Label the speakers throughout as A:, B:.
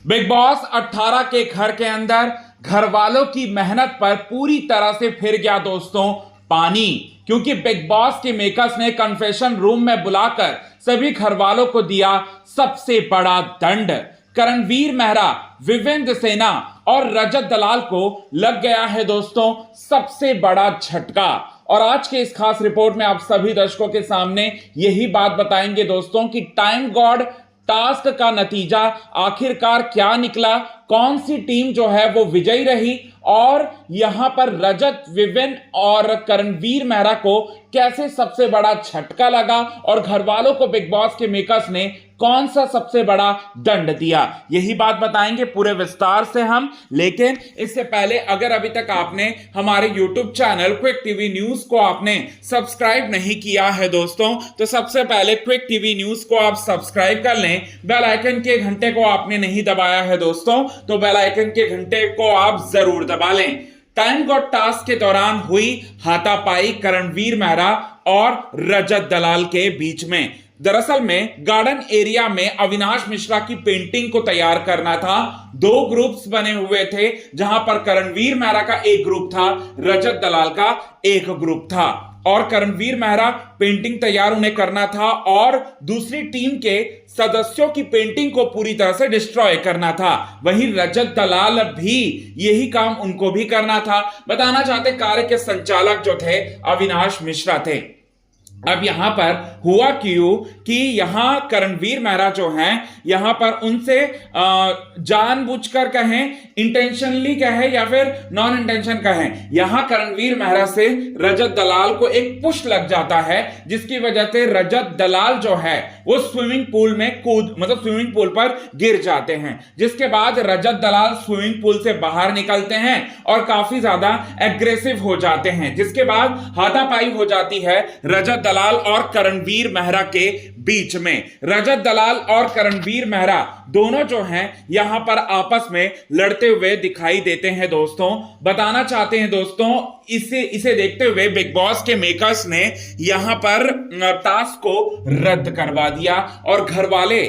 A: Big boss 18 के घर के अंदर घर वालों की मेहनत पर पूरी तरह से फिर गया दोस्तों पानी। क्योंकि बिग बॉस के मेकर्स ने कन्फेशन रूम में बुलाकर सभी घर वालों को दिया सबसे बड़ा दंड। करणवीर मेहरा, विवेंद्र सेना और रजत दलाल को लग गया है दोस्तों सबसे बड़ा झटका। और आज के इस खास रिपोर्ट में आप सभी दर्शकों के सामने यही बात बताएंगे दोस्तों कि टाइम गॉड टास्क का नतीजा आखिरकार क्या निकला, कौन सी टीम जो है वो विजयी रही और यहां पर रजत, विवेन और करणवीर मेहरा को कैसे सबसे बड़ा झटका लगा और घर वालों को बिग बॉस के मेकर्स ने कौन सा सबसे बड़ा दंड दिया, यही बात बताएंगे पूरे विस्तार से हम। लेकिन इससे पहले अगर अभी तक आपने हमारे YouTube channel quick TV news को आपने सब्सक्राइब नहीं किया है दोस्तों, तो सबसे पहले क्विक टीवी न्यूज को आप सब्सक्राइब कर लें। बेल आइकन के घंटे को आपने नहीं दबाया है दोस्तों, तो बेल आइकन के घंटे को आप जरूर दबा लें। टाइम गॉड टास्क के दौरान हुई हाथापाई करणवीर मेहरा और रजत दलाल के बीच में। दरअसल में गार्डन एरिया में अविनाश मिश्रा की पेंटिंग को तैयार करना था। दो ग्रुप्स बने हुए थे, जहां पर करणवीर मेहरा का एक ग्रुप था, रजत दलाल का एक ग्रुप था। और करणवीर मेहरा पेंटिंग तैयार उन्हें करना था और दूसरी टीम के सदस्यों की पेंटिंग को पूरी तरह से डिस्ट्रॉय करना था। वहीं रजत दलाल भी यही काम उनको भी करना था। बताना चाहते कार्य के संचालक जो थे अविनाश मिश्रा थे। अब यहां पर हुआ क्यों कि यहां करणवीर मेहरा जो हैं यहां पर उनसे जानबूझकर कहें, इंटेंशनली कहें या फिर नॉन इंटेंशन कहें, यहां करणवीर मेहरा से रजत दलाल को एक पुश लग जाता है, जिसकी वजह से रजत दलाल जो है वो स्विमिंग पूल में स्विमिंग पूल पर गिर जाते हैं। जिसके बाद रजत दलाल स्विमिंग पूल से बाहर निकलते हैं और काफी ज्यादा एग्रेसिव हो जाते हैं। जिसके बाद हाथापाई हो जाती है रजत दलाल और करणवीर मेहरा के बीच में। रजत दलाल और करणवीर मेहरा दोनों जो हैं यहां पर आपस में लड़ते हुए दिखाई देते हैं दोस्तों। बताना चाहते हैं दोस्तों, इसे देखते हुए बिग बॉस के मेकर्स ने यहां पर टास्क को रद्द करवा दिया और घर वाले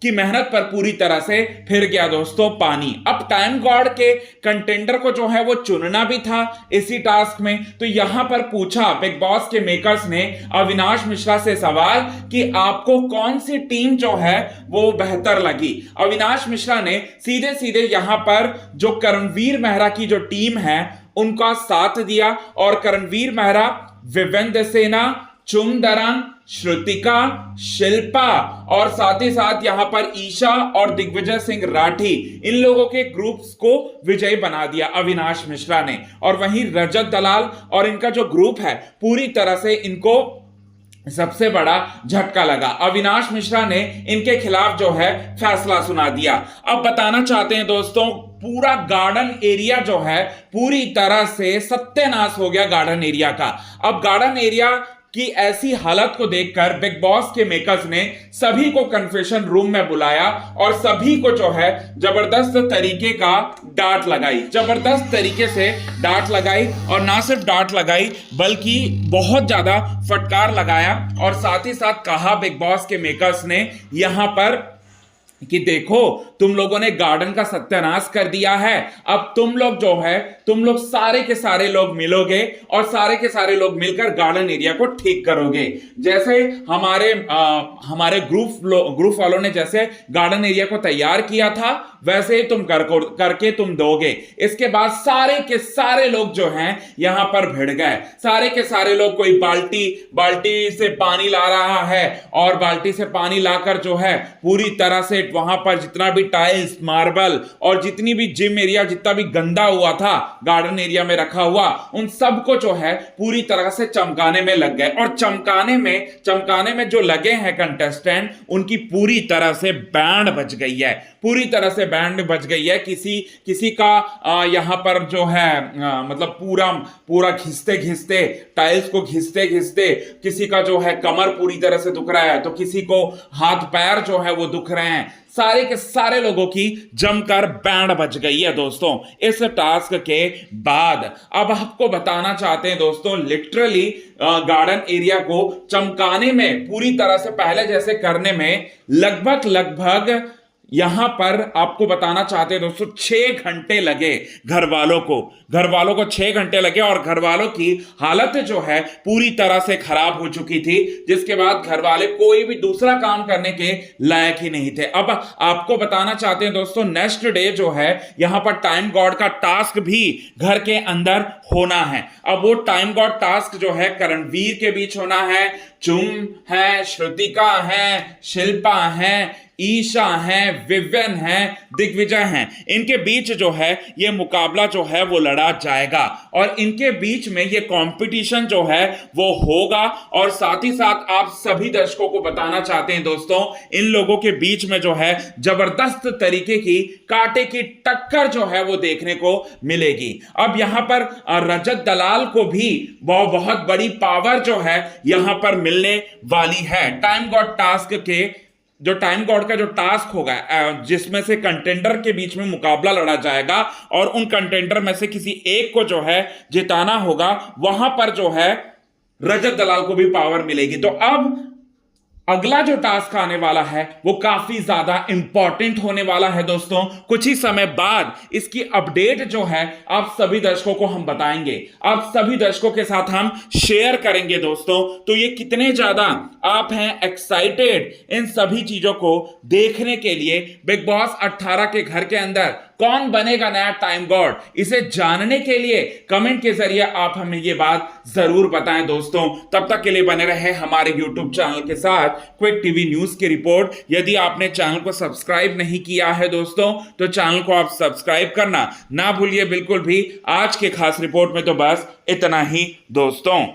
A: की मेहनत पर पूरी तरह से फिर गया दोस्तों पानी। अब टाइम गॉड के कंटेंडर को जो है वो चुनना भी था इसी टास्क में। तो यहां पर पूछा बिग बॉस के मेकर्स ने अविनाश मिश्रा से सवाल कि आपको कौन सी टीम जो है वो बेहतर लगी। अविनाश मिश्रा ने सीधे सीधे यहां पर जो करणवीर मेहरा की जो टीम है उनका साथ दिया और करणवीर मेहरा, विवेंद्र सेना, चुंदरंग, श्रुतिका, शिल्पा और साथ ही साथ यहां पर ईशा और दिग्विजय सिंह राठी, इन लोगों के ग्रुप्स को विजयी बना दिया अविनाश मिश्रा ने। और वहीं रजत दलाल और इनका जो ग्रुप है पूरी तरह से इनको सबसे बड़ा झटका लगा। अविनाश मिश्रा ने इनके खिलाफ जो है फैसला सुना दिया। अब बताना चाहते हैं दोस्तों, पूरा गार्डन एरिया जो है पूरी तरह से सत्यानाश हो गया गार्डन एरिया का। अब गार्डन एरिया कि ऐसी हालत को देखकर बिग बॉस के मेकर्स ने सभी को कन्फेशन रूम में बुलाया और सभी को जो है जबरदस्त तरीके का डांट लगाई, जबरदस्त तरीके से डांट लगाई। और ना सिर्फ डांट लगाई बल्कि बहुत ज्यादा फटकार लगाया और साथ ही साथ कहा बिग बॉस के मेकर्स ने यहां पर कि देखो तुम लोगों ने गार्डन का सत्यानाश कर दिया है। अब तुम लोग जो है तुम लोग सारे के सारे लोग मिलोगे और सारे के सारे लोग मिलकर गार्डन एरिया को ठीक करोगे। जैसे हमारे ग्रुप वालों ने जैसे गार्डन एरिया को तैयार किया था वैसे ही तुम करके तुम दोगे। इसके बाद सारे के सारे लोग जो हैं यहां पर भिड़ गए। सारे के सारे लोग, कोई बाल्टी से पानी ला रहा है और बाल्टी से पानी लाकर जो है पूरी तरह से वहां पर जितना भी टाइल्स, मार्बल और जितनी भी जिम एरिया जितना भी गंदा हुआ था गार्डन एरिया में रखा हुआ, उन सबको जो है पूरी तरह से चमकाने में लग गए। और चमकाने में जो लगे हैं कंटेस्टेंट, उनकी पूरी तरह से बैंड बज गई है, पूरी तरह से बैंड बज गई है। किसी का यहां पर जो है पूरा घिसते टाइल्स को घिसते किसी का जो है कमर पूरी तरह से दुख रहा है, तो किसी को हाथ पैर जो है वो दुख रहे हैं। सारे के सारे लोगों की जमकर बैंड बज गई है दोस्तों इस टास्क के बाद। अब आपको बताना चाहते हैं दोस्तों, लिटरली गार्डन एरिया को चमकाने में, पूरी तरह से पहले जैसे करने में लगभग यहां पर आपको बताना चाहते हैं दोस्तों 6 घंटे लगे घर वालों को 6 घंटे लगे और घर वालों की हालत जो है पूरी तरह से खराब हो चुकी थी, जिसके बाद घर वाले कोई भी दूसरा काम करने के लायक ही नहीं थे। अब आपको बताना चाहते हैं दोस्तों नेक्स्ट डे जो है यहां पर टाइम गॉड का टास्क भी घर के अंदर होना है। अब वो टाइम गॉड टास्क जो है करणवीर के बीच होना है, चुम है, श्रुतिका है, शिल्पा है, ईशा हैं, विवियन हैं, दिग्विजय हैं, इनके बीच जो है ये मुकाबला जो है वो लड़ा जाएगा और इनके बीच में ये कंपटीशन जो है वो होगा। और साथ ही साथ आप सभी दर्शकों को बताना चाहते हैं दोस्तों इन लोगों के बीच में जो है जबरदस्त तरीके की कांटे की टक्कर जो है वो देखने को मिलेगी। अब यहां पर रजत दलाल को भी बहुत बड़ी पावर जो है यहां पर मिलने वाली है। टाइम गॉड टास्क के जो टाइम गॉड का जो टास्क होगा जिसमें से कंटेंडर के बीच में मुकाबला लड़ा जाएगा और उन कंटेंडर में से किसी एक को जो है जिताना होगा, वहां पर जो है रजत दलाल को भी पावर मिलेगी। तो अब अगला जो टास्क आने वाला है वो काफी ज्यादा इंपॉर्टेंट होने वाला है दोस्तों। कुछ ही समय बाद इसकी अपडेट जो है आप सभी दर्शकों को हम बताएंगे, आप सभी दर्शकों के साथ हम शेयर करेंगे दोस्तों। तो ये कितने ज्यादा आप हैं एक्साइटेड इन सभी चीजों को देखने के लिए। बिग बॉस 18 के घर के अंदर कौन बनेगा नया टाइम गॉड, इसे जानने के लिए कमेंट के जरिए आप हमें ये बात जरूर बताएं दोस्तों। तब तक के लिए बने रहे हमारे YouTube चैनल के साथ क्विक टीवी न्यूज की रिपोर्ट। यदि आपने चैनल को सब्सक्राइब नहीं किया है दोस्तों तो चैनल को आप सब्सक्राइब करना ना भूलिए बिल्कुल भी। आज के खास रिपोर्ट में तो बस इतना ही दोस्तों।